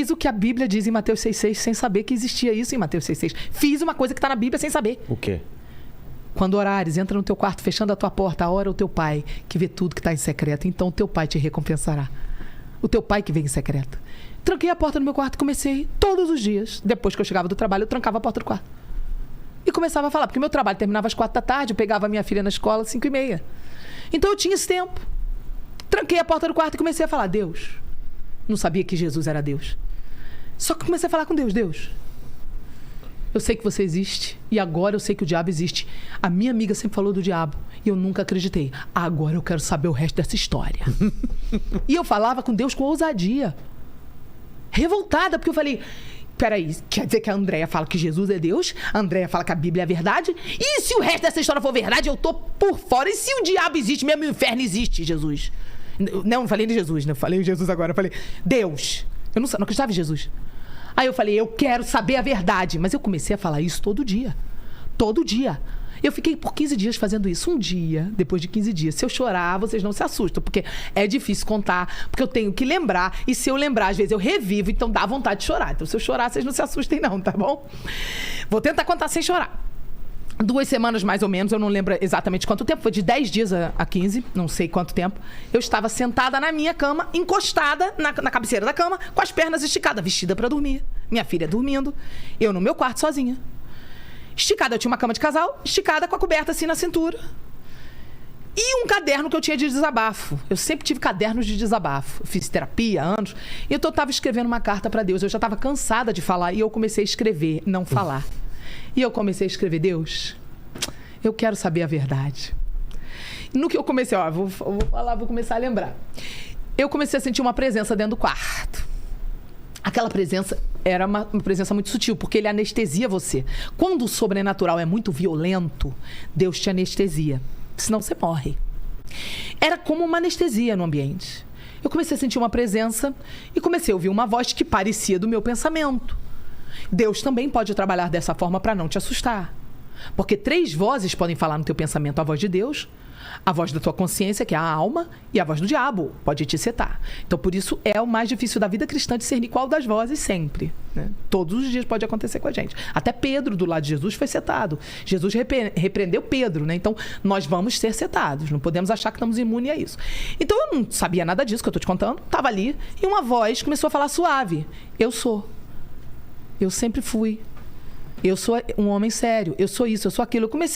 fiz o que a Bíblia diz em Mateus 6,6 sem saber que existia isso em Mateus 6,6. Fiz uma coisa que está na Bíblia sem saber. O quê? Quando orares, entra no teu quarto, fechando a tua porta, ora o teu pai, que vê tudo que está em secreto. Então o teu pai te recompensará. O teu pai que vem em secreto. Tranquei a porta do meu quarto e comecei todos os dias. Depois que eu chegava do trabalho, eu trancava a porta do quarto. E começava a falar, porque meu trabalho terminava às 4 da tarde, eu pegava a minha filha na escola às 5h30. Então eu tinha esse tempo. Tranquei a porta do quarto e comecei a falar, Deus. Não sabia que Jesus era Deus. Só que comecei a falar com Deus, Deus. Eu sei que você existe e agora eu sei que o diabo existe. A minha amiga sempre falou do diabo e eu nunca acreditei. Agora eu quero saber o resto dessa história. E eu falava com Deus com ousadia. Revoltada, porque eu falei... Peraí, quer dizer que a Andréia fala que Jesus é Deus? A Andréia fala que a Bíblia é verdade? E se o resto dessa história for verdade, eu tô por fora? E se o diabo existe, mesmo o inferno existe, Jesus? Não falei de Jesus, né? Falei de Jesus agora. Eu falei, Deus. Eu não acreditava em Jesus. Aí eu falei, eu quero saber a verdade. Mas eu comecei a falar isso todo dia. Todo dia. Eu fiquei por 15 dias fazendo isso. Um dia, depois de 15 dias, se eu chorar, vocês não se assustam, porque é difícil contar, porque eu tenho que lembrar, e se eu lembrar, às vezes eu revivo, então dá vontade de chorar. Então se eu chorar, vocês não se assustem não, tá bom? Vou tentar contar sem chorar. 2 semanas mais ou menos, eu não lembro exatamente quanto tempo, foi de 10 dias a 15, não sei quanto tempo. Eu estava sentada na minha cama, encostada na cabeceira da cama, com as pernas esticadas, vestida para dormir. Minha filha dormindo, eu no meu quarto sozinha. Esticada, eu tinha uma cama de casal, esticada com a coberta assim na cintura. E um caderno que eu tinha de desabafo. Eu sempre tive cadernos de desabafo. Eu fiz terapia há anos. E eu estava escrevendo uma carta para Deus. Eu já estava cansada de falar e eu comecei a escrever, não falar. E eu comecei a escrever, Deus, eu quero saber a verdade. No que eu comecei, vou falar, vou começar a lembrar. Eu comecei a sentir uma presença dentro do quarto. Aquela presença era uma presença muito sutil, porque ele anestesia você. Quando o sobrenatural é muito violento, Deus te anestesia. Senão você morre. Era como uma anestesia no ambiente. Eu comecei a sentir uma presença e comecei a ouvir uma voz que parecia do meu pensamento. Deus também pode trabalhar dessa forma para não te assustar. Porque 3 vozes podem falar no teu pensamento: a voz de Deus, a voz da tua consciência, que é a alma, e a voz do diabo, pode te setar. Então, por isso, é o mais difícil da vida cristã discernir qual das vozes sempre. Né? Todos os dias pode acontecer com a gente. Até Pedro, do lado de Jesus, foi setado. Jesus repreendeu Pedro, né? Então, nós vamos ser setados. Não podemos achar que estamos imunes a isso. Então, eu não sabia nada disso que eu estou te contando. Estava ali, e uma voz começou a falar suave. Eu sou. Eu sempre fui. Eu sou um homem sério. Eu sou isso, eu sou aquilo. Eu comecei